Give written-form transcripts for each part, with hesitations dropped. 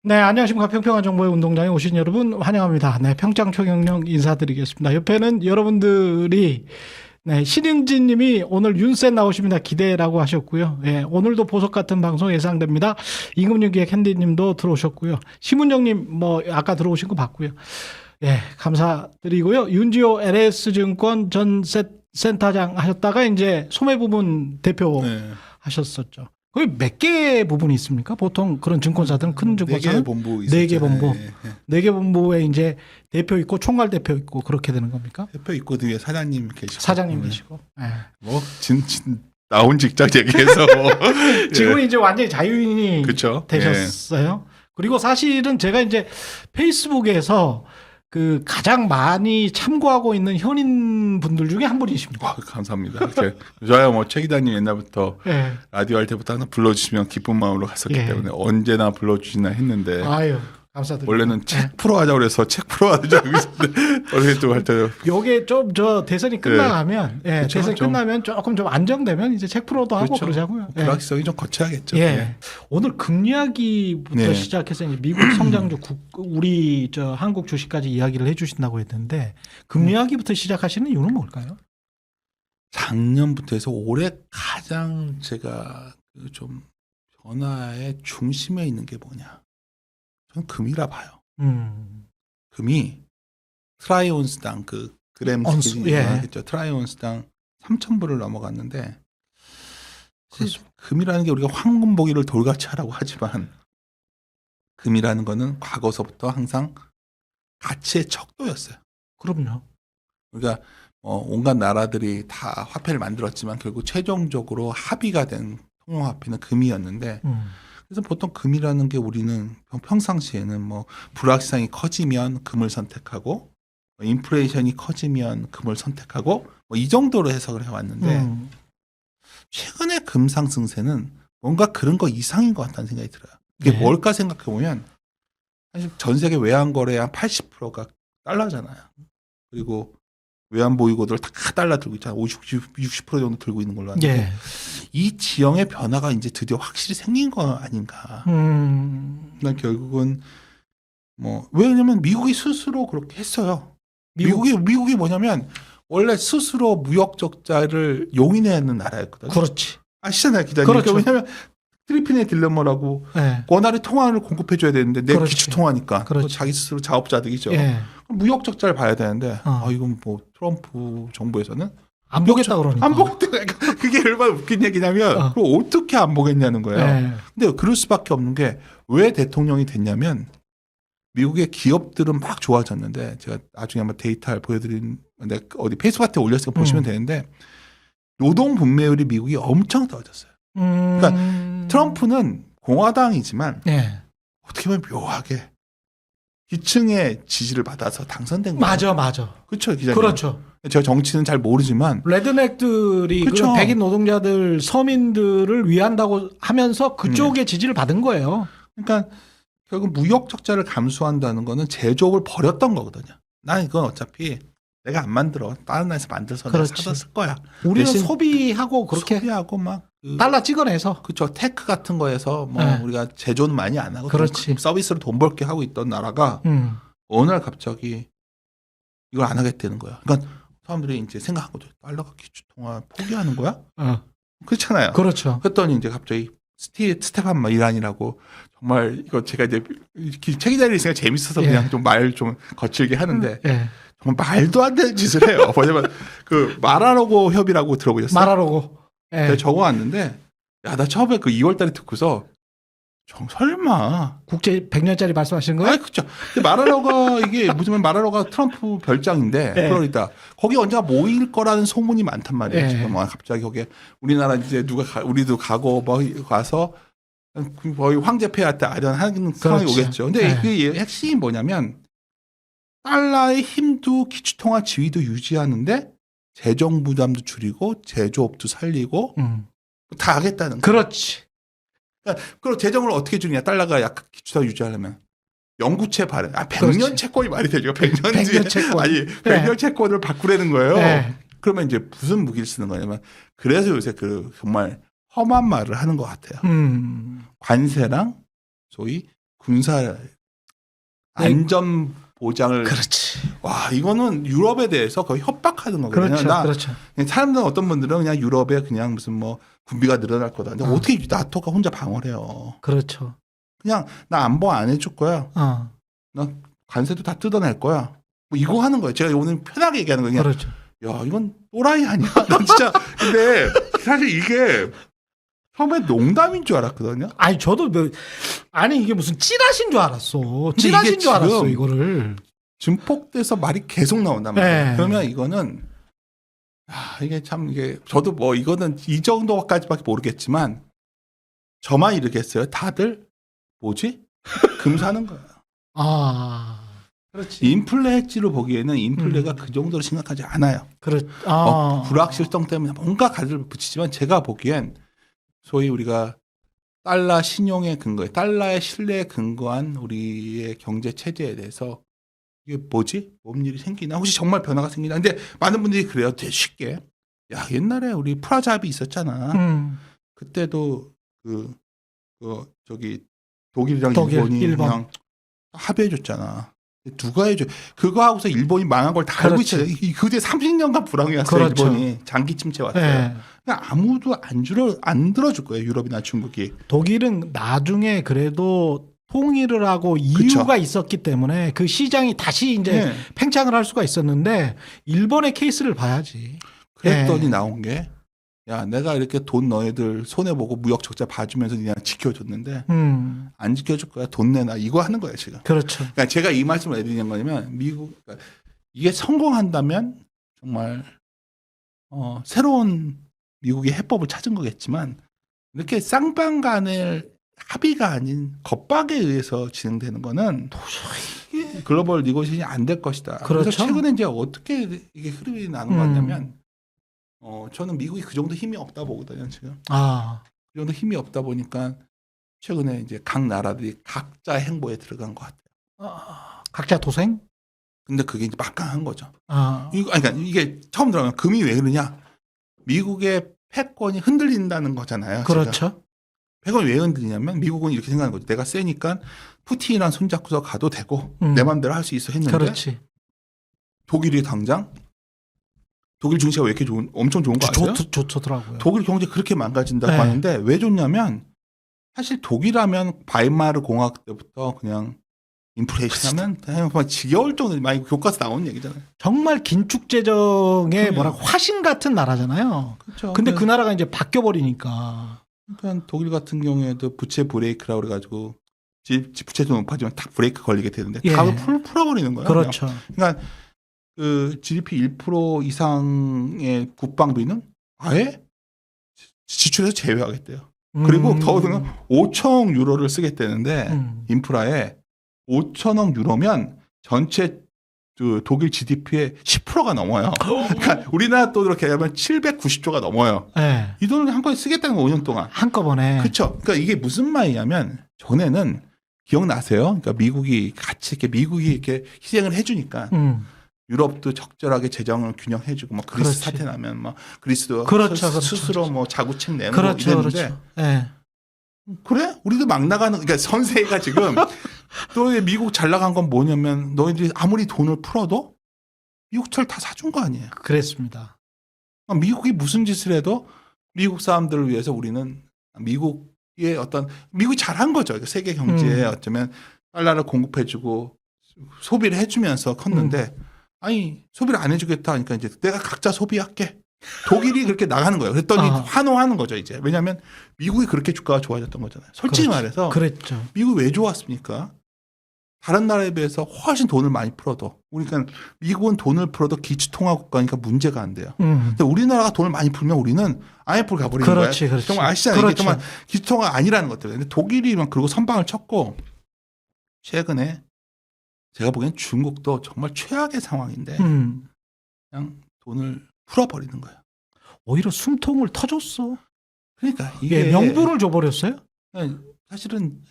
네, 안녕하십니까. 평평한 정보의 운동장에 오신 여러분 환영합니다. 네, 평창 초경령 인사드리겠습니다. 옆에는 여러분들이 신은진 님이 오늘 윤센 나오십니다. 기대라고 하셨고요. 예, 오늘도 보석 같은 방송 예상됩니다. 임금윤기의 캔디 님도 들어오셨고요. 심은정 님 뭐 아까 들어오신 거 봤고요. 예, 감사드리고요. 윤지호 LS증권 전 센터장 하셨다가 이제 소매부문 대표 네. 하셨었죠. 거기 몇 개 부분이 있습니까? 보통 그런 증권사들은 큰 증권사는 4개 본부 있었죠. 네 개 본부. 네, 네. 네 개 본부에 이제 대표 있고 총괄 대표 있고 그렇게 되는 겁니까? 대표 있고 뒤에 사장님 계시고. 사장님 계시고. 예. 진 나온 직장 얘기해서 뭐. 지금은 이제 완전히 자유인이 그렇죠. 되셨어요. 그리고 사실은 제가 이제 페이스북에서 그 가장 많이 참고하고 있는 현인 분들 중에 한 분이십니다. 감사합니다. 저야 뭐 최 기자님 옛날부터 예. 라디오 할 때부터 항상 불러주시면 기쁜 마음으로 갔었기 예. 때문에 언제나 불러주시나 했는데 아유, 감사드립니다. 원래는 책 프로 하자고 그래서 책 프로 하자고 했는데 원래 또 할 때 요게 좀 저 대선이 끝나가면 예, 그쵸, 대선이 좀. 끝나면 조금 좀 안정되면 이제 책 프로도 하고 그렇죠. 그러자고요. 예. 불확실성이 좀 거쳐야겠죠. 예. 네. 오늘 금리하기부터 네. 시작해서 이제 미국 성장주 우리 저 한국 주식까지 이야기를 해 주신다고 했는데 금리하기부터 시작하시는 이유는 뭘까요? 작년부터 해서 올해 가장 제가 그 좀 변화의 중심에 있는 게 뭐냐? 저는 금이라 봐요. 금이 트라이온스당 그 그램 온스, 스킬이 예. 하겠죠. 트라이온스당 3,000불을 넘어갔는데 금이라는 게 우리가 황금 보기를 돌같이 하라고 하지만 금이라는 거는 과거서부터 항상 가치의 척도였어요. 그럼요. 우리가 온갖 나라들이 다 화폐를 만들었지만 결국 최종적으로 합의가 된 통용화폐는 금이었는데 그래서 보통 금이라는 게 우리는 평상시에는 뭐 불확실성이 커지면 금을 선택하고 인플레이션이 커지면 금을 선택하고 뭐 이 정도로 해석을 해왔는데 최근에 금 상승세는 뭔가 그런 거 이상인 것 같다는 생각이 들어요. 그게 네. 뭘까 생각해 보면 사실 전 세계 외환 거래의 한 80%가 달러잖아요. 그리고 외환 보유고들 다 달러 들고 있잖아요. 60% 정도 들고 있는 걸로 아는데 예. 이 지형의 변화가 이제 드디어 확실히 생긴 거 아닌가. 난 결국은 뭐 왜냐면 미국이 스스로 그렇게 했어요. 미국이 뭐냐면 원래 스스로 무역 적자를 용인하는 나라였거든요. 그렇지. 아시잖아요, 기자님. 그렇죠. 왜냐면 필리핀의 딜레마라고 예. 원활히 통화를 공급해줘야 되는데 내 그렇지. 기축 통화니까 그렇지. 자기 스스로 자업자득이죠. 예. 무역 적자를 봐야 되는데 이건 뭐 트럼프 정부에서는 안 보겠다 그러니까. 안 보겠다. 그게 얼마나 웃긴 얘기냐면 그럼 어떻게 안 보겠냐는 거예요. 예. 근데 그럴 수밖에 없는 게 왜 대통령이 됐냐면 미국의 기업들은 막 좋아졌는데 제가 나중에 한번 데이터를 보여드린 어디 페이스북한테 올렸으니까 보시면 되는데 노동 분배율이 미국이 엄청 떨어졌어요. 그러니까 트럼프는 공화당이지만 예. 어떻게 보면 묘하게 기층의 지지를 받아서 당선된 거예요. 맞아. 그렇죠, 기자님. 그렇죠. 제가 정치는 잘 모르지만 레드넥들이 그 그쵸. 백인 노동자들 서민들을 위한다고 하면서 그쪽의 지지를 받은 거예요. 그러니까 결국 무역 적자를 감수한다는 거는 제조업을 버렸던 거거든요. 난 이건 어차피 내가 안 만들어. 다른 나라에서 만들어서 내가 그렇지. 사다 쓸 거야. 우리는 대신 소비하고 그렇게 소비하고 막 달러 찍어내서. 그렇죠. 테크 같은 거에서 뭐 네. 우리가 제조는 많이 안 하고 그렇지. 서비스로 돈 벌게 하고 있던 나라가 어느 날 갑자기 이걸 안 하겠다는 거야. 그러니까 사람들이 이제 생각한 거죠. 달러가 기축통화 포기하는 거야? 그렇잖아요. 그렇죠. 그랬더니 이제 갑자기 스테판 이란이라고 정말 이거 제가 이제 책 기자를 있으니까 재밌어서 예. 그냥 좀 말 좀 거칠게 하는데 예. 정말 말도 안 되는 짓을 해요. 뭐냐면 그 마라로고 협의라고 들어보셨어요? 말하라고. 예. 제가 적어왔는데 야 나 처음에 그 2월달에 듣고서 설마 국제 100년짜리 말씀하시는 거예요? 아 그렇죠. 마라로가 이게 무슨 마라로가 트럼프 별장인데 네. 플로리다 거기 언제가 모일 거라는 소문이 많단 말이에요. 네. 지금 갑자기 거기에 우리나라 이제 우리도 가고 뭐 가서 거의 황제폐하한테 아련하는 상황이 그렇죠. 오겠죠. 근데 네. 그 핵심이 뭐냐면 달러의 힘도 기축통화 지위도 유지하는데 재정 부담도 줄이고 제조업도 살리고 다 하겠다는 거예요. 그렇지. 그러니까 그리고 재정을 어떻게 주느냐. 달러가 약간 기초다 유지하려면 영구채 발행. 100년 그렇지. 채권이 말이 되죠. 100년 뒤에. 100년 채권. 아니 100년 채권을 바꾸라는 거예요. 네. 그러면 이제 무슨 무기를 쓰는 거냐면 그래서 요새 그 정말 험한 말을 하는 것 같아요. 관세랑 소위 군사 안전 보장을 그렇지. 와 이거는 유럽에 대해서 거의 협박하는 거거든요. 그렇죠. 나 그렇죠. 사람들은 어떤 분들은 그냥 유럽에 그냥 무슨 뭐 군비가 늘어날 거다. 근데 어떻게 나토가 혼자 방어를 해요? 그렇죠. 그냥 나 안보 안 해줄 거야. 나 관세도 다 뜯어낼 거야. 뭐 이거 하는 거예요. 제가 오늘 편하게 얘기하는 거예요. 그냥 그렇죠. 야 이건 또라이 아니야? 난 진짜 근데 사실 이게 처음에 농담인 줄 알았거든요. 아니 저도 아니 이게 무슨 찌라신 줄 알았어. 찌라신 이게 줄 알았어 지금 이거를. 증폭돼서 말이 계속 나온단 말이에요. 네. 그러면 이거는 이게 참 이게 저도 뭐 이거는 이 정도까지밖에 모르겠지만 저만 이러겠어요. 다들 뭐지? 금 사는 거야. 그렇지. 인플레 해지로 보기에는 인플레가 그 정도로 심각하지 않아요. 불확실성 때문에 뭔가 가지를 붙이지만 제가 보기엔 소위 우리가 달러 신용의 근거에 달러의 신뢰에 근거한 우리의 경제 체제에 대해서 이게 뭐지? 뭔 일이 생기나? 혹시 정말 변화가 생기나? 근데 많은 분들이 그래요. 되게 쉽게. 야, 옛날에 우리 프라자 합의 있었잖아. 그때도 저기 독일이랑 일본이 그냥 합의해 줬잖아. 누가 해줘? 그거 하고서 일본이 망한 걸 다 알고 있잖아요. 그때 30년간 불황이었어요. 그렇죠. 일본이 장기 침체 왔어요. 네. 그냥 아무도 안 들어줄 거예요. 유럽이나 중국이. 독일은 나중에 그래도 통일을 하고 이유가 있었기 때문에 그 시장이 다시 이제 팽창을 할 수가 있었는데 일본의 케이스를 봐야지. 그랬더니 나온 게 야, 내가 이렇게 돈 너희들 손해보고 무역 적자 봐주면서 그냥 지켜줬는데 안 지켜줄 거야. 돈 내놔. 이거 하는 거예요, 지금. 그렇죠. 그러니까 제가 이 말씀을 왜 드리는 거냐면 그러니까 이게 성공한다면 정말 새로운 미국의 해법을 찾은 거겠지만 이렇게 쌍방간의 합의가 아닌 겁박에 의해서 진행되는 거는 도저히 글로벌 니고시에이션이 안 될 것이다. 그렇죠. 그래서 최근에 이제 어떻게 이게 흐름이 나는 것 같냐면 저는 미국이 그 정도 힘이 없다 보거든요, 지금. 그 정도 힘이 없다 보니까 최근에 이제 각 나라들이 각자 행보에 들어간 것 같아요. 각자 도생? 근데 그게 이제 막강한 거죠. 그러니까 이게 처음 들어가면 금이 왜 그러냐? 미국의 패권이 흔들린다는 거잖아요. 그렇죠. 패권이 왜 흔들리냐면 미국은 이렇게 생각하는 거죠. 내가 세니까 푸틴이랑 손잡고서 가도 되고 내 마음대로 할 수 있어 했는데 그렇지. 독일이 당장 독일 증시가 왜 이렇게 엄청 좋은 거 아세요? 좋더라고요. 독일 경제 그렇게 망가진다고 하는데 왜 좋냐면 사실 독일하면 바이마르 공화국 때부터 그냥 인플레이션 하면 지겨울 정도로 많이 교과서 나오는 얘기잖아요. 정말 긴축 재정의 화신 같은 나라잖아요. 그렇죠. 근데 그 나라가 이제 바뀌어 버리니까. 그러니까 독일 같은 경우에도 부채 브레이크라고 그래가지고 부채도 높아지면 딱 브레이크 걸리게 되는데 다 풀어버리는 거예요. 그렇죠. 그러니까 그 GDP 1% 이상의 국방비는 아예 지출해서 제외하겠대요. 그리고 더더욱 5천억 유로를 쓰겠다는데 인프라에 5천억 유로면 전체 그 독일 GDP의 10%가 넘어요. 그러니까 우리나라 또 이렇게 하면 790조가 넘어요. 이 돈을 한꺼번에 쓰겠다는 거 5년 동안. 한꺼번에. 그렇죠. 그러니까 이게 무슨 말이냐면 전에는 기억나세요? 그러니까 미국이 이렇게 희생을 해주니까 유럽도 적절하게 재정을 균형해주고 막 그리스 사태 나면 막 그리스도 스스로 뭐 자구책 내는 거 이랬는데 그래? 우리도 막 나가는 그러니까 선세가 지금 또 미국 잘 나간 건 뭐냐면 너희들이 아무리 돈을 풀어도 미국철 다 사준 거 아니에요. 그랬습니다. 미국이 무슨 짓을 해도 미국 사람들을 위해서 우리는 미국의 미국이 잘한 거죠. 세계 경제에 어쩌면 달러를 공급해주고 소비를 해주면서 컸는데 아니 소비를 안 해주겠다 하니까 이제 내가 각자 소비할게. 독일이 그렇게 나가는 거예요. 그랬더니 환호하는 거죠 이제. 왜냐하면 미국이 그렇게 주가가 좋아졌던 거잖아요. 솔직히 말해서 그랬죠. 미국이 왜 좋았습니까? 다른 나라에 비해서 훨씬 돈을 많이 풀어도 그러니까 미국은 돈을 풀어도 기축통화 국가니까 문제가 안 돼요. 근데 우리나라가 돈을 많이 풀면 우리는 IMF를 가버리는 거예요. 정말 아시잖아요. 이게 정말 기축통화가 아니라는 것들. 근데 독일이 막 그리고 선방을 쳤고 최근에 제가 보기엔 중국도 정말 최악의 상황인데 그냥 돈을 풀어버리는 거예요. 오히려 숨통을 터줬어. 그러니까 이게 명분을 줘버렸어요. 사실은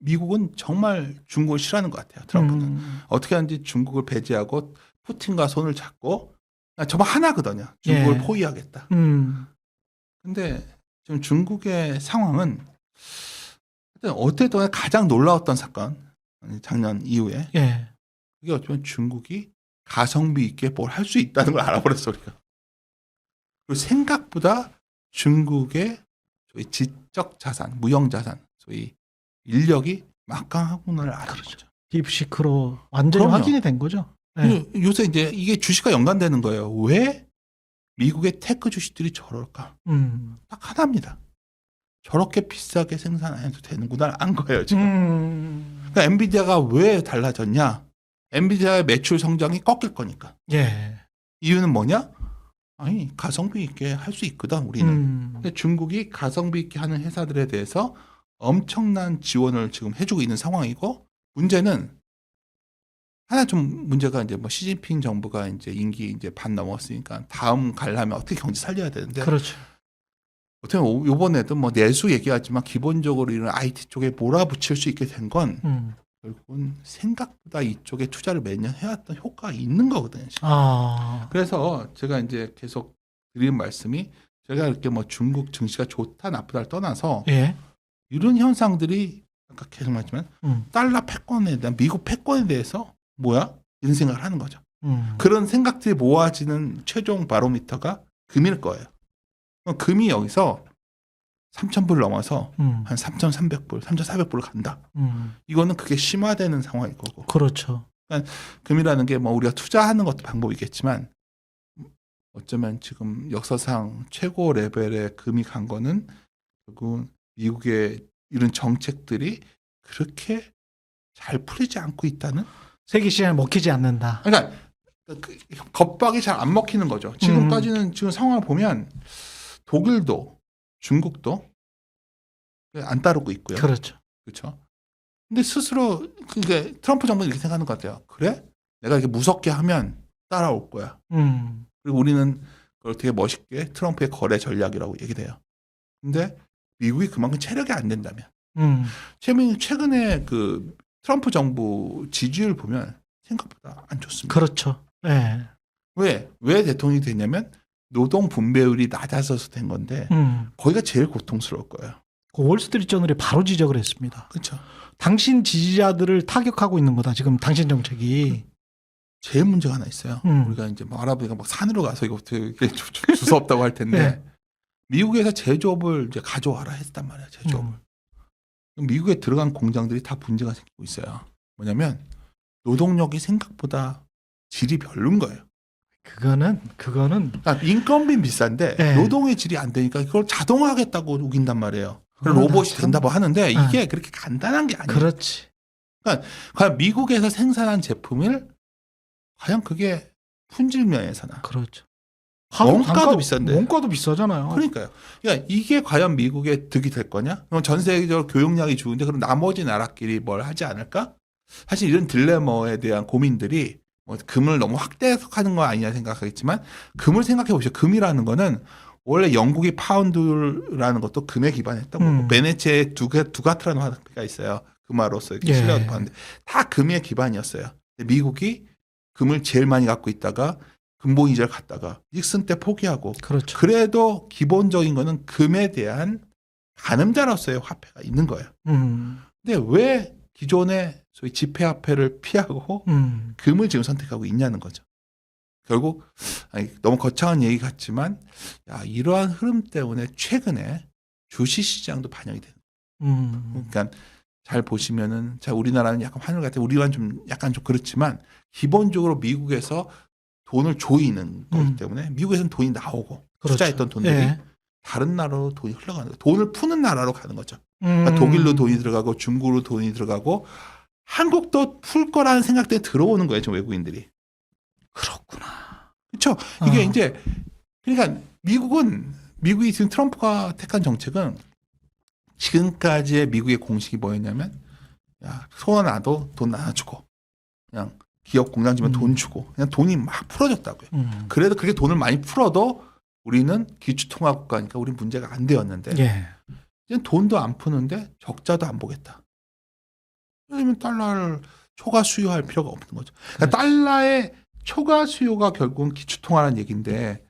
미국은 정말 중국을 싫어하는 것 같아요. 트럼프는 어떻게 하는지 중국을 배제하고 푸틴과 손을 잡고 정말 하나거든요. 중국을 포위하겠다. 근데 지금 중국의 상황은 어쨌든 가장 놀라웠던 사건 작년 이후에 예. 그게 어쩌면 중국이 가성비 있게 뭘 할 수 있다는 걸 알아버렸어 우리가. 그리고 생각보다 중국의 소위 지적 자산, 무형 자산, 소위 인력이 막강하구나를 알아버렸죠. 딥시크로 완전히 그럼요. 확인이 된 거죠. 예. 요새 이제 이게 주식과 연관되는 거예요. 왜 미국의 테크 주식들이 저럴까? 딱 하나입니다. 저렇게 비싸게 생산 안 해도 되는구나 안 거예요 지금. 그러니까 엔비디아가 왜 달라졌냐? 엔비디아의 매출 성장이 꺾일 거니까. 예. 이유는 뭐냐? 아니 가성비 있게 할 수 있거든 우리는. 근데 중국이 가성비 있게 하는 회사들에 대해서 엄청난 지원을 지금 해주고 있는 상황이고 문제는 하나 좀 문제가 이제 뭐 시진핑 정부가 이제 임기 이제 반 넘었으니까 다음 가려면 어떻게 경제 살려야 되는데. 그렇죠. 어떻게 보면 이번에도 뭐 내수 얘기하지만 기본적으로 이런 IT 쪽에 몰아붙일 수 있게 된 건 결국은 생각보다 이쪽에 투자를 매년 해왔던 효과가 있는 거거든요. 아. 그래서 제가 이제 계속 드리는 말씀이 제가 이렇게 뭐 중국 증시가 좋다 나쁘다를 떠나서 예. 이런 현상들이 아까 계속 말했지만 달러 패권에 대한 미국 패권에 대해서 뭐야? 이런 생각을 하는 거죠. 그런 생각들이 모아지는 최종 바로미터가 금일 거예요. 그럼 금이 여기서 3,000불 넘어서 한 3,300불, 3,400불을 간다. 이거는 그게 심화되는 상황일 거고. 그렇죠. 그러니까 금이라는 게 뭐 우리가 투자하는 것도 방법이겠지만 어쩌면 지금 역사상 최고 레벨의 금이 간 거는 결국 미국의 이런 정책들이 그렇게 잘 풀리지 않고 있다는. 세계 시장에 먹히지 않는다. 그러니까 그 겁박이 잘 안 먹히는 거죠. 지금까지는 지금 상황을 보면 독일도 중국도 안 따르고 있고요. 그렇죠. 그렇죠. 근데 스스로 그게 트럼프 정부는 이렇게 생각하는 것 같아요. 그래? 내가 이렇게 무섭게 하면 따라올 거야. 그리고 우리는 그걸 되게 멋있게 트럼프의 거래 전략이라고 얘기해요. 근데 미국이 그만큼 체력이 안 된다면. 최근에 그 트럼프 정부 지지율 보면 생각보다 안 좋습니다. 그렇죠. 예. 왜 대통령이 됐냐면 노동 분배율이 낮아져서 된 건데 거기가 제일 고통스러울 거예요. 그 월스트리트 저널이 바로 지적을 했습니다. 그렇죠. 당신 지지자들을 타격하고 있는 거다. 지금 당신 정책이. 제일 문제가 하나 있어요. 우리가 이제 뭐 알아보니까 막 산으로 가서 이거 되게 주소 없다고 할 텐데 네. 미국에서 제조업을 이제 가져와라 했단 말이에요. 제조업을. 미국에 들어간 공장들이 다 문제가 생기고 있어요. 뭐냐면 노동력이 생각보다 질이 별론 거예요. 그거는 그러니까 인건비는 비싼데 네. 노동의 질이 안 되니까 그걸 자동화하겠다고 우긴단 말이에요. 로봇이 된다고 하는데 이게 그렇게 간단한 게 아니에요. 그렇지. 그러니까 과연 미국에서 생산한 제품을 과연 그게 품질면에서나 그렇죠. 원가도 비싼데. 원가도 비싸잖아요. 그러니까요. 그러니까 이게 과연 미국에 득이 될 거냐? 그럼 전 세계적으로 교역량이 좋은데 그럼 나머지 나라끼리 뭘 하지 않을까? 사실 이런 딜레마에 대한 고민들이 뭐 금을 너무 확대 해석하는 거 아니냐 생각하겠지만 금을 생각해 보시죠. 금이라는 거는 원래 영국이 파운드라는 것도 금에 기반했던 거고 베네치에 두가트라는 화폐가 있어요. 금화로서 이렇게 신뢰가 높았는데 다 금의 기반이었어요. 근데 미국이 금을 제일 많이 갖고 있다가 근본 이자를 갖다가 닉슨 때 포기하고 그렇죠. 그래도 기본적인 거는 금에 대한 가늠자로서의 화폐가 있는 거예요. 근데 왜 기존의 소위 지폐화폐를 피하고 금을 지금 선택하고 있냐는 거죠. 결국 너무 거창한 얘기 같지만 이러한 흐름 때문에 최근에 주식시장도 반영이 되는 거예요. 그러니까 잘 보시면은 우리나라는 약간 하늘 같아요. 우리만 좀 약간 좀 그렇지만 기본적으로 미국에서 돈을 조이는 거기 때문에 미국에서는 돈이 나오고 그렇죠. 투자했던 돈들이 다른 나라로 돈이 흘러가는 거예요. 돈을 푸는 나라로 가는 거죠. 그러니까 독일로 돈이 들어가고 중국으로 돈이 들어가고 한국도 풀 거라는 생각들이 들어오는 거예요. 지금 외국인들이. 그렇구나. 그렇죠. 이게 이제 그러니까 미국이 지금 트럼프가 택한 정책은 지금까지의 미국의 공식이 뭐였냐면 소원 나도 돈 나눠주고 그냥 기업 공장 지면 돈 주고 그냥 돈이 막 풀어졌다고요. 그래도 그렇게 돈을 많이 풀어도 우리는 기초통화 국가니까 우리 문제가 안 되었는데 이제 돈도 안 푸는데 적자도 안 보겠다. 그러면 달러를 초과 수요할 필요가 없는 거죠. 그러니까 달러의 초과 수요가 결국은 기초통화라는 얘기인데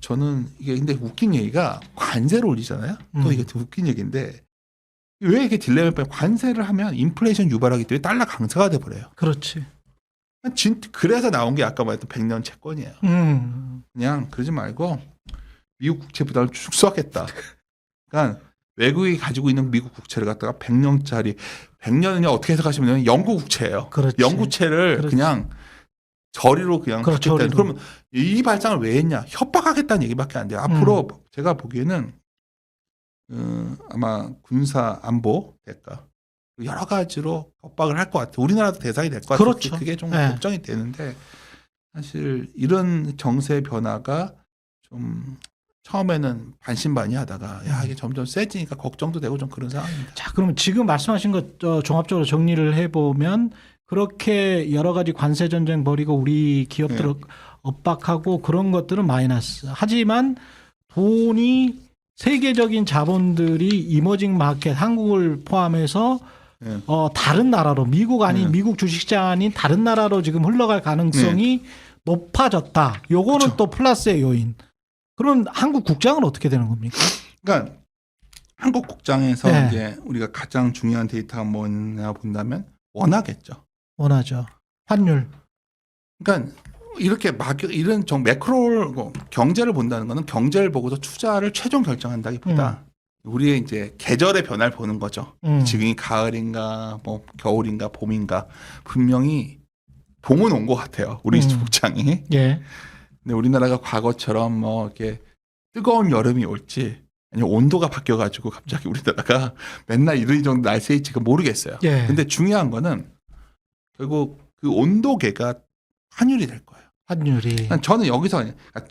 저는 이게 근데 웃긴 얘기가 관세를 올리잖아요. 또 이게 되게 웃긴 얘기인데 왜 이게 딜레마 빼면 관세를 하면 인플레이션 유발하기 때문에 달러 강세가 돼버려요. 그렇지. 그래서 나온 게 아까 말했던 100년 채권이에요. 그냥 그러지 말고 미국 국채 부담을 축소하겠다. 그러니까 외국이 가지고 있는 미국 국채를 갖다가 100년짜리 100년은요 어떻게 해석하시면 영구 국채예요. 그렇지. 영구채를 그렇지. 그냥 저리로 그냥 그렇죠, 받겠다. 저리로. 그러면 이 발상을 왜 했냐? 협박하겠다는 얘기밖에 안 돼요. 앞으로 제가 보기에는 아마 군사 안보 대가 여러 가지로 협박을 할 것 같아요. 우리나라도 대상이 될 것 같아요. 그렇죠. 그게 좀 네. 걱정이 되는데 사실 이런 정세 변화가 좀 처음에는 반신반의하다가 야 이게 점점 세지니까 걱정도 되고 좀 그런 상황입니다. 자, 그러면 지금 말씀하신 것 종합적으로 정리를 해보면 그렇게 여러 가지 관세 전쟁 벌이고 우리 기업들을 엇박하고 그런 것들은 마이너스. 하지만 돈이 세계적인 자본들이 이머징 마켓 한국을 포함해서 네. 다른 나라로 미국 아닌 네. 미국 주식시장 아닌 다른 나라로 지금 흘러갈 가능성이 높아졌다. 요거는 그렇죠. 또 플러스의 요인. 그럼 한국 국장은 어떻게 되는 겁니까? 그러니까 한국 국장에서 네. 이제 우리가 가장 중요한 데이터가 뭐냐 본다면 원하겠죠. 원하죠. 환율. 그러니까 이렇게 이런 매크로 경제를 본다는 거는 경제를 보고서 투자를 최종 결정한다기보다 우리의 이제 계절의 변화를 보는 거죠. 지금이 가을인가 뭐 겨울인가 봄인가 분명히 봄은 온 것 같아요. 우리 국장이. 예. 근데 우리나라가 과거처럼 뭐 이렇게 뜨거운 여름이 올지 아니면 온도가 바뀌어가지고 갑자기 우리나라가 맨날 이런 정도 날씨일지가 모르겠어요. 예. 근데 중요한 거는 결국 그 온도계가 환율이 될 거예요. 환율이. 저는 여기서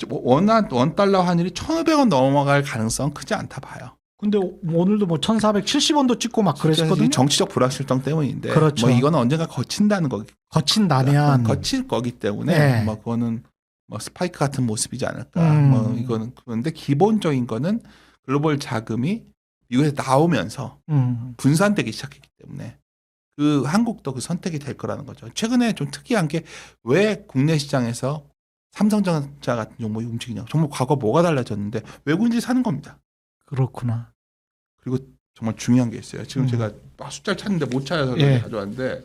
원 달러 환율이 1,500원 넘어갈 가능성은 크지 않다 봐요. 근데 오늘도 뭐 1,470원도 찍고 막 그랬거든요. 정치적 불확실성 때문인데 그렇죠. 뭐 이거는 언젠가 거친다는 거기 거친다면 거칠 거기 때문에 네. 뭐 그거는 뭐 스파이크 같은 모습이지 않을까. 뭐 이거는 그런데 기본적인 거는 글로벌 자금이 미국에서 나오면서 분산되기 시작했기 때문에 그 한국도 그 선택이 될 거라는 거죠. 최근에 좀 특이한 게 왜 국내 시장에서 삼성전자 같은 종목이 움직이냐. 정말 과거 뭐가 달라졌는데 외국인들이 사는 겁니다. 그렇구나. 그리고 정말 중요한 게 있어요. 지금 제가 숫자를 찾는데 못 찾아서 예. 가져왔는데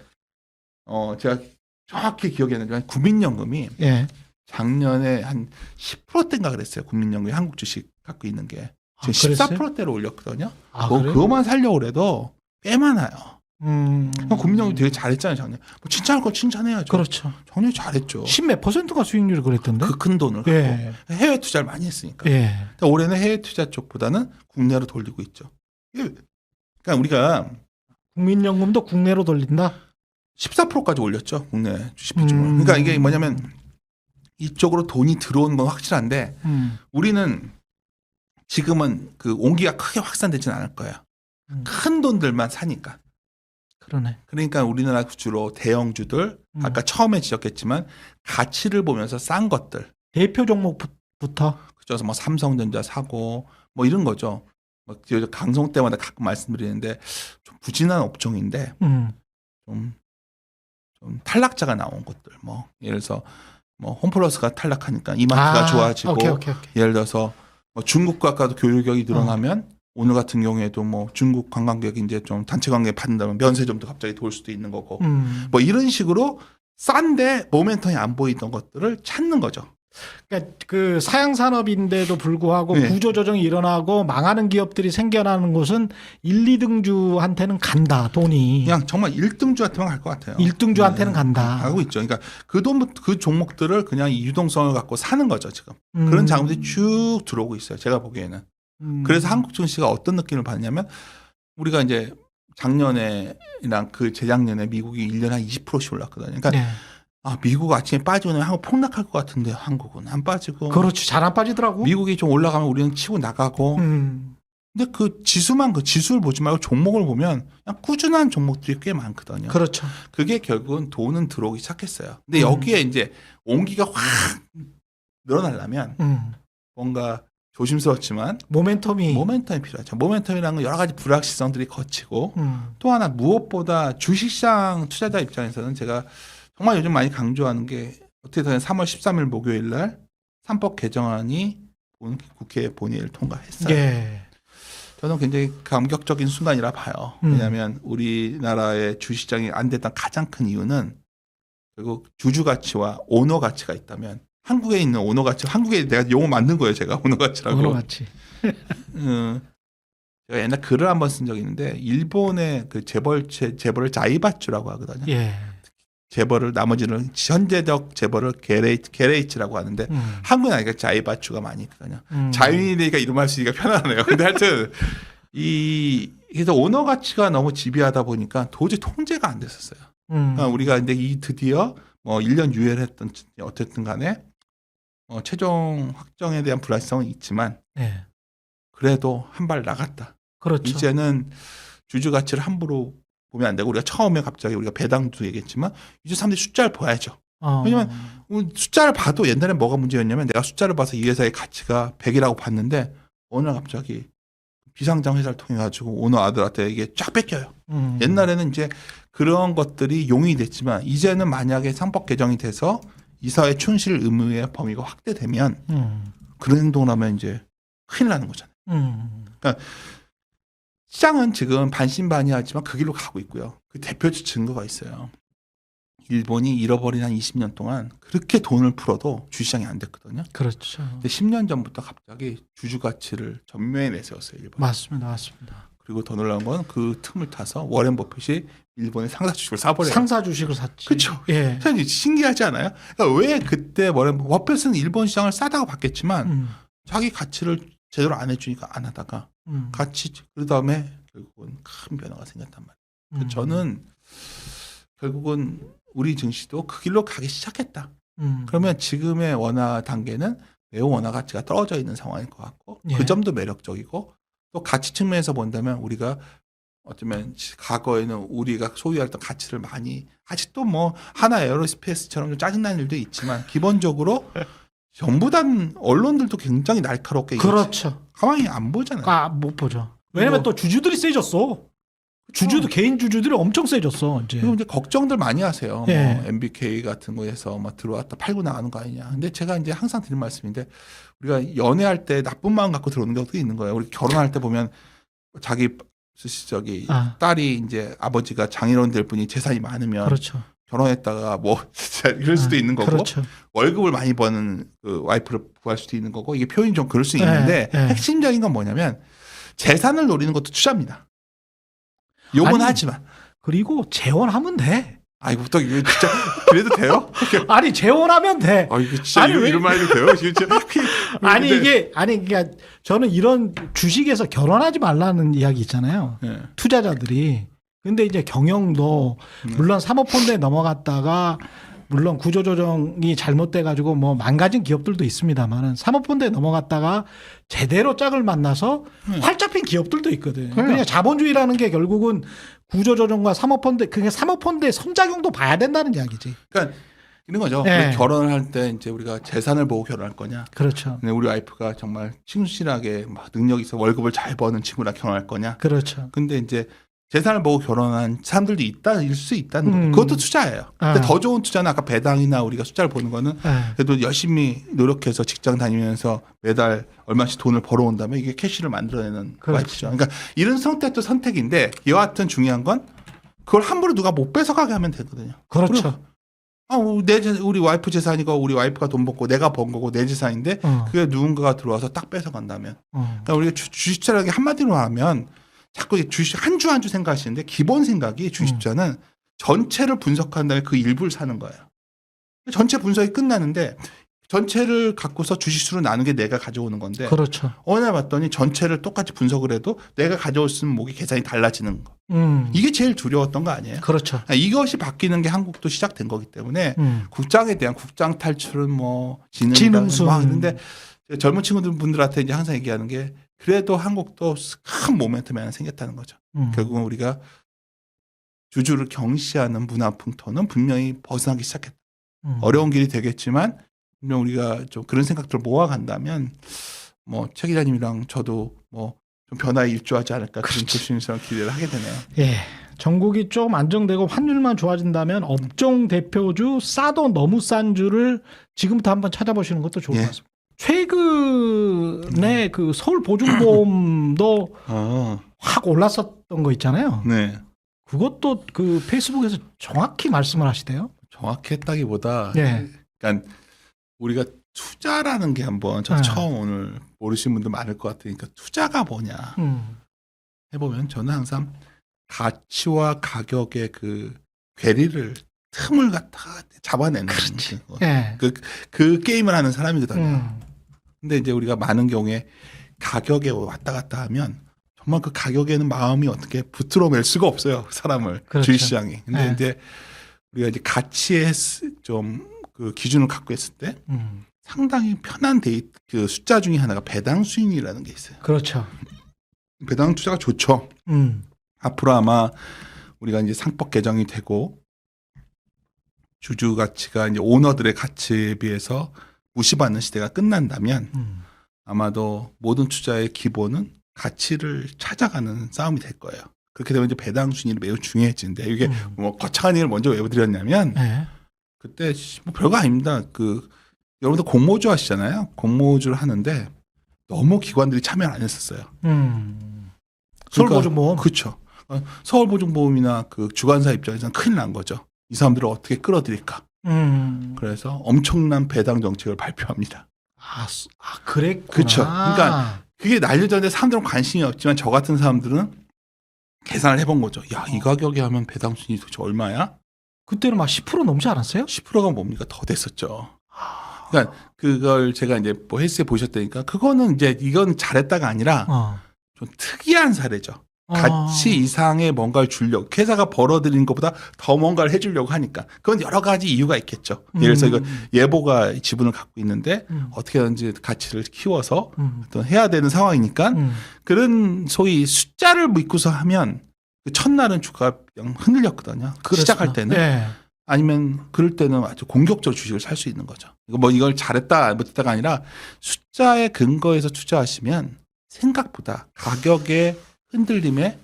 제가 정확히 기억이 안 나지만 국민연금이 예. 작년에 한 10%대인가 그랬어요. 국민연금이 한국 주식 갖고 있는 게. 지금 그랬어요? 14%대로 올렸거든요. 아, 그래요? 그거만 살려고 해도 꽤 많아요. 국민연금이 되게 잘했잖아요, 작년에. 뭐 칭찬할 거 칭찬해야죠. 그렇죠. 작년에 잘했죠. 10몇 %가 수익률을 그랬던데. 그 큰 돈을 갖고 예. 해외 투자를 많이 했으니까. 예. 근데 올해는 해외 투자 쪽보다는 국내로 돌리고 있죠. 그러니까 우리가 국민연금도 국내로 돌린다. 14%까지 올렸죠, 국내 주식 비중을. 그러니까 이게 뭐냐면 이쪽으로 돈이 들어오는 건 확실한데 우리는 지금은 그 온기가 크게 확산되지는 않을 거예요. 큰 돈들만 사니까. 그러네. 그러니까 우리나라 주로 대형주들 아까 처음에 지적했지만 가치를 보면서 싼 것들. 대표 종목부터. 그래서 뭐 삼성전자 사고 뭐 이런 거죠. 뭐 강성 때마다 가끔 말씀드리는데 좀 부진한 업종인데 좀 탈락자가 나온 것들. 뭐 예를 들어서 뭐 홈플러스가 탈락하니까 이마트가 좋아지고 오케이. 예를 들어서 뭐 중국과 아까도 교류격이 늘어나면 오늘 같은 경우에도 뭐 중국 관광객이 이제 좀 단체 관광객 받는다면 면세점도 갑자기 돌 수도 있는 거고 뭐 이런 식으로 싼데 모멘텀이 안 보이던 것들을 찾는 거죠. 그러니까 그 사양 산업인데도 불구하고 네. 구조 조정이 일어나고 망하는 기업들이 생겨나는 곳은 1, 2등주한테는 간다. 돈이. 그냥 정말 1등주한테만 갈 것 같아요. 1등주한테는 간다. 가고 있죠. 그러니까 그 종목들을 그냥 이 유동성을 갖고 사는 거죠, 지금. 그런 자금들이 쭉 들어오고 있어요. 제가 보기에는. 그래서 한국 증시가 어떤 느낌을 받냐면 우리가 이제 작년에랑 그 재작년에 미국이 1년에 한 20%씩 올랐거든요. 그러니까 네. 미국 아침에 빠지고 나면 한국 폭락할 것 같은데 한국은 안 빠지고. 그렇지. 잘 안 빠지더라고. 미국이 좀 올라가면 우리는 치고 나가고. 근데 그 지수를 보지 말고 종목을 보면 그냥 꾸준한 종목들이 꽤 많거든요. 그렇죠. 그게 결국은 돈은 들어오기 시작했어요. 근데 여기에 이제 온기가 확 늘어나려면 뭔가 조심스럽지만 모멘텀이 필요하죠. 모멘텀이라는 건 여러 가지 불확실성들이 거치고 또 하나 무엇보다 주식시장 투자자 입장에서는 제가 정말 요즘 많이 강조하는 게 어떻게든 3월 13일 목요일 날 3법 개정안이 국회 본회의를 통과했어요. 예. 저는 굉장히 감격적인 순간이라 봐요. 왜냐하면 우리나라의 주시장이 안 됐던 가장 큰 이유는 결국 주주 가치와 오너 가치가 있다면 한국에 있는 오너 가치, 한국에 내가 용어 만든 거예요, 제가 오너 가치라고. 오너 가치. 제가 옛날 글을 한번 쓴 적이 있는데 일본의 그 재벌을 자이바추라고 하거든요. 예. 재벌을 나머지는 현재적 재벌을 게레이츠라고 하는데 한국은 아니까 자이바추가 많이 있거든요. 자유인이 되니까 이름 할 수 있으니까 편하네요. 근데 하여튼 그래서 오너 가치가 너무 지배하다 보니까 도저히 통제가 안 됐었어요. 그러니까 우리가 이제 드디어 뭐 1년 유예했던 어쨌든 간에 최종 확정에 대한 불확실성은 있지만 예. 그래도 한 발 나갔다. 그렇죠. 이제는 주주 가치를 함부로 보면 안 되고 우리가 처음에 갑자기 우리가 배당도 얘기했지만 이제 사람들이 숫자를 봐야죠. 왜냐면 숫자를 봐도 옛날에 뭐가 문제였냐면 내가 숫자를 봐서 이 회사의 가치가 100이라고 봤는데 어느 날 갑자기 비상장 회사를 통해 가지고 오너 아들한테 이게 쫙 뺏겨요. 옛날에는 이제 그런 것들이 용인이 됐지만 이제는 만약에 상법 개정이 돼서 이사회 충실 의무의 범위가 확대되면 그런 행동을 하면 이제 큰일 나는 거잖아요. 그러니까 시장은 지금 반신반의하지만 그 길로 가고 있고요. 그 대표적 증거가 있어요. 일본이 잃어버린 한 20년 동안 그렇게 돈을 풀어도 주시장이 안 됐거든요. 그렇죠. 근데 10년 전부터 갑자기 주주 가치를 전면에 내세웠어요. 일본. 맞습니다. 맞습니다. 그리고 더 놀라운 건 그 틈을 타서 워렌 버핏이 일본의 상사 주식을 사버려요. 상사 주식을 샀지. 그렇죠. 예. 사실 신기하지 않아요? 그러니까 왜 그때 워렌 버핏은 일본 시장을 싸다고 봤겠지만 자기 가치를 제대로 안 해주니까 안 하다가 같이 그 다음에 결국은 큰 변화가 생겼단 말이에요. 저는 결국은 우리 증시도 그 길로 가기 시작했다. 그러면 지금의 원화 단계는 매우 원화 가치가 떨어져 있는 상황일 것 같고 예. 그 점도 매력적이고 또 가치 측면에서 본다면 우리가 어쩌면 과거에는 우리가 소유했던 가치를 많이 아직도 뭐 하나 에어로스페이스처럼 좀 짜증나는 일도 있지만 기본적으로 전부 다 언론들도 굉장히 날카롭게 그렇죠. 가만히 안 보잖아요. 못 보죠. 왜냐면 또 주주들이 세졌어. 주주도 개인 주주들이 엄청 세졌어. 이제. 그리고 이제 걱정들 많이 하세요. 예. 뭐 MBK 같은 거에서 막 들어왔다 팔고 나가는 거 아니냐. 근데 제가 이제 항상 드리는 말씀인데 우리가 연애할 때 나쁜 마음 갖고 들어오는 경우도 있는 거예요. 우리 결혼할 때 보면 자기 딸이 이제 아버지가 장인어른 될 분이 재산이 많으면 그렇죠. 결혼했다가 뭐 진짜 이럴 수도 있는 거고 그렇죠. 월급을 많이 버는 그 와이프를 구할 수도 있는 거고 이게 표현이 좀 그럴 수 있는데 핵심적인 건 뭐냐면 재산을 노리는 것도 투자입니다. 욕은 하지만 그리고 재혼하면 돼. 아이고 또 이거 진짜 그래도 돼요? 아니 재혼하면 돼. 아 이거 진짜 아니, 이런 말 해도 돼요? 진짜 아니 그러니까 저는 이런 주식에서 결혼하지 말라는 이야기 있잖아요. 네. 투자자들이. 근데 이제 경영도 물론 사모펀드에 넘어갔다가 물론 구조조정이 잘못돼 가지고 뭐 망가진 기업들도 있습니다만은 사모펀드에 넘어갔다가 제대로 짝을 만나서 활짝 핀 기업들도 있거든. 그러니까 자본주의라는 게 결국은 구조조정과 사모펀드, 그게 사모펀드의 선작용도 봐야 된다는 이야기지. 그러니까 이런 거죠. 네. 우리 결혼을 할 때 이제 우리가 재산을 보고 결혼할 거냐. 그렇죠. 근데 우리 와이프가 정말 충실하게 막 능력 있어 월급을 잘 버는 친구랑 결혼할 거냐. 그렇죠. 근데 이제 재산을 보고 결혼한 사람들도 있다일 수 있다는 거죠. 그것도 투자예요. 근데 더 좋은 투자는 아까 배당이나 우리가 숫자를 보는 거는 그래도 열심히 노력해서 직장 다니면서 매달 얼마씩 돈을 벌어온다면 이게 캐시를 만들어내는 와이프죠. 그러니까 이런 선택도 선택인데 여하튼 중요한 건 그걸 함부로 누가 못 뺏어가게 하면 되거든요. 그렇죠. 우리 와이프 재산이고 우리 와이프가 돈 벌고 내가 번 거고 내 재산인데 그게 누군가가 들어와서 딱 뺏어간다면 그러니까 우리가 주식투자라는 게 한마디로 하면 자꾸 주식 한 주 한 주 생각하시는데 기본 생각이 주식투자는 전체를 분석한 다음에 그 일부를 사는 거예요. 전체 분석이 끝나는데 전체를 갖고서 주식수로 나눈 게 내가 가져오는 건데 그렇죠. 어느 날 봤더니 전체를 똑같이 분석을 해도 내가 가져올수 있는 목이 계산이 달라지는 거. 이게 제일 두려웠던 거 아니에요? 그렇죠. 이것이 바뀌는 게 한국도 시작된 거기 때문에 국장에 대한 국장 탈출은 뭐 지능순 막 있는데 젊은 친구들한테 이제 항상 얘기하는 게 그래도 한국도 큰 모멘텀이 하나 생겼다는 거죠. 결국은 우리가 주주를 경시하는 문화 풍토는 분명히 벗어나기 시작했다. 어려운 길이 되겠지만 분명 우리가 좀 그런 생각들을 모아간다면 뭐 최 기자님이랑 저도 뭐 좀 변화에 일조하지 않을까 그런 조심스러운 기대를 하게 되네요. 예. 전국이 좀 안정되고 환율만 좋아진다면 업종 대표주 싸도 너무 싼 주를 지금부터 한번 찾아보시는 것도 좋을 것 같습니다. 최근에 그 서울 보증보험도 확 올랐었던 거 있잖아요. 네. 그것도 그 페이스북에서 정확히 말씀을 하시대요. 정확히 했다기보다 네. 그러니까 우리가 투자라는 게 한번 저 네. 처음 오늘 모르시는 분들 많을 것 같으니까 투자가 뭐냐 해보면 저는 항상 가치와 가격의 그 괴리를 틈을 갖다가 잡아내는 거. 예. 그 게임을 하는 사람이거든요. 음. 근데 이제 우리가 많은 경우에 가격에 왔다 갔다 하면 정말 그 가격에는 마음이 어떻게 붙들어낼 수가 없어요. 사람을. 그렇죠. 주식시장이. 근데 네. 이제 우리가 이제 가치에 좀 그 기준을 갖고 있을 때 상당히 편한 그 숫자 중에 하나가 배당 수익이라는 게 있어요. 그렇죠. 배당 투자가 좋죠. 앞으로 아마 우리가 이제 상법 개정이 되고 주주 가치가 이제 오너들의 가치에 비해서 무시받는 시대가 끝난다면 아마도 모든 투자의 기본은 가치를 찾아가는 싸움이 될 거예요. 그렇게 되면 이제 배당 순위는 매우 중요해지는데 이게 뭐 거창한 얘기를 먼저 왜 드렸냐면 네. 그때 뭐 별거 아닙니다. 그 여러분들 공모주 하시잖아요. 공모주를 하는데 너무 기관들이 참여를 안 했었어요. 서울보증보험. 그렇죠. 서울보증보험이나 그 주관사 입장에서는 큰일 난 거죠. 이 사람들을 어떻게 끌어들일까. 그래서 엄청난 배당 정책을 발표합니다. 그랬구나. 그렇죠. 그러니까 그게 날려졌는데 사람들은 관심이 없지만 저 같은 사람들은 계산을 해본 거죠. 야, 이 가격에 하면 배당 순위 도대체 얼마야? 그때는 막 10% 넘지 않았어요? 10%가 뭡니까? 더 됐었죠. 그러니까 그걸 제가 이제 뭐 헬스에 보셨다니까 그거는 이제 이건 잘했다가 아니라 좀 특이한 사례죠. 가치 이상의 뭔가를 주려고 회사가 벌어들이는 것보다 더 뭔가를 해주려고 하니까 그건 여러 가지 이유가 있겠죠. 예를 들어서 이거 예보가 지분을 갖고 있는데 어떻게든지 가치를 키워서 어떤 해야 되는 상황이니까 그런 소위 숫자를 믿고서 하면 그 첫날은 주가가 그냥 흔들렸거든요. 시작할 때는. 네. 아니면 그럴 때는 아주 공격적으로 주식을 살 수 있는 거죠. 뭐 이걸 잘했다 못했다가 아니라 숫자에 근거해서 투자하시면 생각보다 가격의 흔들림에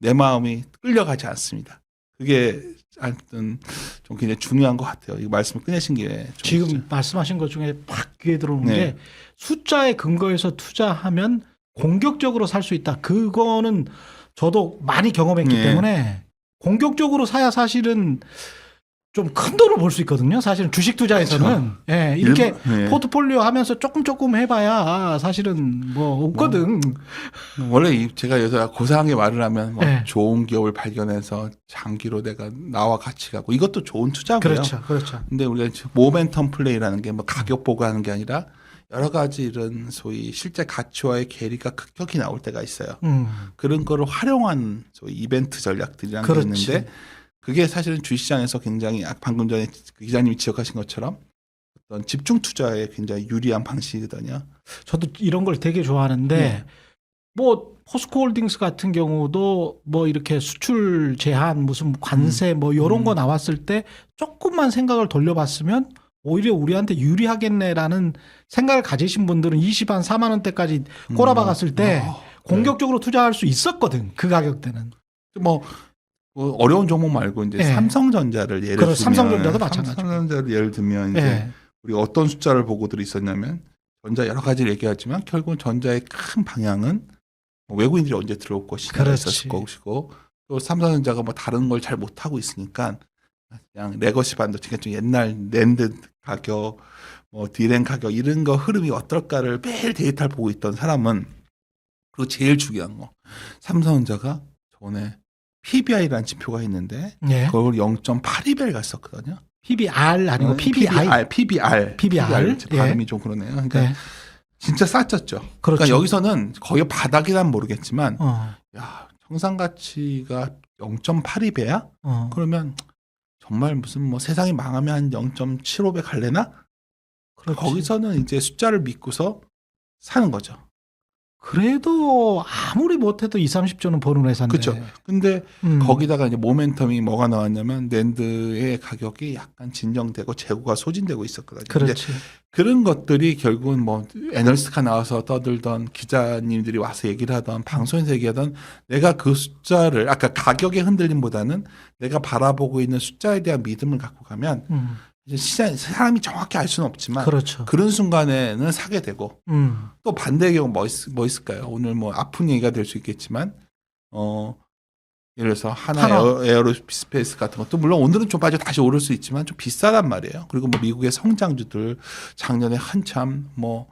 내 마음이 끌려가지 않습니다. 그게 하여튼 좀 굉장히 중요한 것 같아요. 이 말씀을 꺼내신 게 지금 말씀하신 것 중에 팍 귀에 들어오는 네. 게 숫자에 근거해서 투자하면 공격적으로 살 수 있다. 그거는 저도 많이 경험했기 네. 때문에 공격적으로 사야 사실은 좀 큰 돈을 벌 수 있거든요. 사실은 주식 투자에서는. 예, 이렇게 네. 포트폴리오 하면서 조금 해봐야 사실은 뭐 없거든. 원래 제가 여기서 고상하게 말을 하면 뭐 네. 좋은 기업을 발견해서 장기로 내가 나와 같이 가고 이것도 좋은 투자고요. 그렇죠, 그렇죠. 근데 우리가 모멘텀 플레이라는 게 뭐 가격 보고 하는 게 아니라 여러 가지 이런 소위 실제 가치와의 괴리가 급격히 나올 때가 있어요. 그런 거를 활용한 소위 이벤트 전략들이라는 게 그렇지. 있는데 그게 사실은 주식시장에서 굉장히 방금 전에 그 기자님이 지적하신 것처럼 어떤 집중 투자에 굉장히 유리한 방식이거든요. 저도 이런 걸 되게 좋아하는데 네. 뭐 포스코홀딩스 같은 경우도 뭐 이렇게 수출 제한 무슨 관세 뭐 이런 거 나왔을 때 조금만 생각을 돌려봤으면 오히려 우리한테 유리하겠네라는 생각을 가지신 분들은 20한 4만 원대까지 꼬라박았을 때 공격적으로 투자할 수 있었거든. 그 가격대는. 뭐 어려운 종목 말고 이제 네. 삼성전자를 예를 들면 삼성전자도 마찬가지고. 삼성전자를 예를 들면 이제 예. 우리가 어떤 숫자를 보고들 있었냐면 전자 여러 가지를 얘기하지만 결국은 전자의 큰 방향은 뭐 외국인들이 언제 들어올 것이냐 그렇지. 있었을 것이고 또 삼성전자가 뭐 다른 걸 잘 못하고 있으니까 그냥 레거시 반도체가 좀 옛날 랜드 가격 뭐 디램 가격 이런 거 흐름이 어떨까를 매일 데이터를 보고 있던 사람은 그리고 제일 중요한 거 삼성전자가 전에 PBI라는 지표가 있는데 예. 그걸 0.82배 갔었거든요. PBR 아니고 PBI. PBR. 예. 발음이 좀 그러네요. 그러니까 네. 진짜 쌌졌죠. 그렇죠. 그러니까 여기서는 거의 바닥이란 모르겠지만 야, 청산 가치가 0.82배야? 그러면 정말 무슨 뭐 세상이 망하면 한 0.75배 갈래나? 그렇지. 거기서는 이제 숫자를 믿고서 사는 거죠. 그래도 아무리 못해도 2, 30조는 버는 회사인데. 그렇죠. 근데 거기다가 이제 모멘텀이 뭐가 나왔냐면 랜드의 가격이 약간 진정되고 재고가 소진되고 있었거든요. 그렇지. 그런 것들이 결국은 뭐 애널리스트가 나와서 떠들던 기자님들이 와서 얘기를 하던 방송에서 얘기하던 내가 그 숫자를 아까 가격의 흔들림보다는 내가 바라보고 있는 숫자에 대한 믿음을 갖고 가면 이제 시장 사람이 정확히 알 수는 없지만 그렇죠. 그런 순간에는 사게 되고 또 반대의 경우 뭐 있을까요? 오늘 뭐 아픈 얘기가 될 수 있겠지만 예를 들어서 하나 에어로스페이스 같은 것도 물론 오늘은 좀 빠져 다시 오를 수 있지만 좀 비싸단 말이에요. 그리고 뭐 미국의 성장주들 작년에 한참 뭐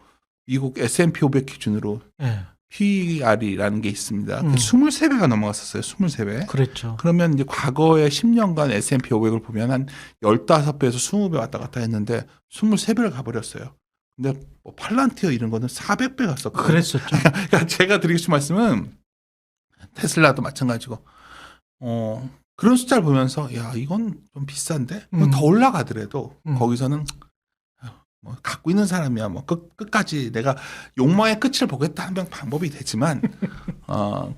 미국 S&P 500 기준으로 예. PER이라는 게 있습니다. 23배가 넘어갔었어요. 23배. 그랬죠. 그러면 이제 과거에 10년간 S&P 500을 보면 한 15배에서 20배 왔다 갔다 했는데 23배를 가버렸어요. 근데 뭐 팔란티어 이런 거는 400배 갔었거든요. 그랬었죠. 그러니까 제가 드리고 싶은 말씀은 테슬라도 마찬가지고 그런 숫자를 보면서 야 이건 좀 비싼데 더 올라가더라도 거기서는 뭐 갖고 있는 사람이야 뭐 끝까지 내가 욕망의 끝을 보겠다 하는 방법이 되지만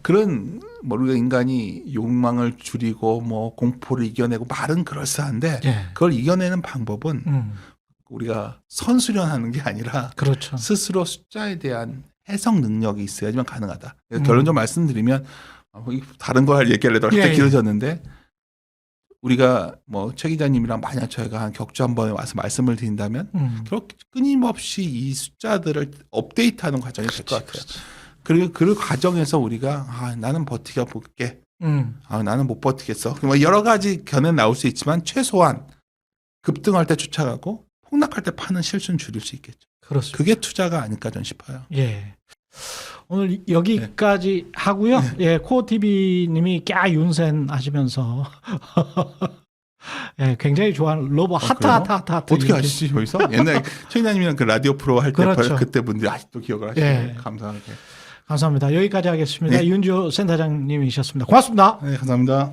그런 뭐 우리가 인간이 욕망을 줄이고 뭐 공포를 이겨내고 말은 그럴싸한데 예. 그걸 이겨내는 방법은 우리가 선수련하는 게 아니라 그렇죠. 스스로 숫자에 대한 해석 능력이 있어야지만 가능하다. 결론적으로 말씀드리면 다른 거 할 얘기를 해도 예, 예. 길어졌는데 우리가 뭐 최 기자님이랑 만약 저희가 한 격주 한 번에 와서 말씀을 드린다면 결국 끊임없이 이 숫자들을 업데이트하는 과정이 될 것 같아요. 그리고 그 과정에서 우리가 나는 버티가 볼게. 나는 못 버티겠어. 뭐 여러 가지 견해는 나올 수 있지만 최소한 급등할 때 쫓아가고 폭락할 때 파는 실수는 줄일 수 있겠죠. 그렇습니다. 그게 투자가 아닐까 저는 싶어요. 예. 오늘 여기까지 하고요. 예, 코어 TV님이 윤센 하시면서 예, 굉장히 좋아하는 로버 하트. 어떻게 이렇게. 아시지 여기서? 옛날 최 기자님이랑 그 라디오 프로 할 때 그렇죠. 그때 분들이 아직도 기억을 하시네요. 예. 감사하게. 감사합니다. 여기까지 하겠습니다. 네. 윤지호 센터장님이셨습니다. 고맙습니다. 네, 감사합니다.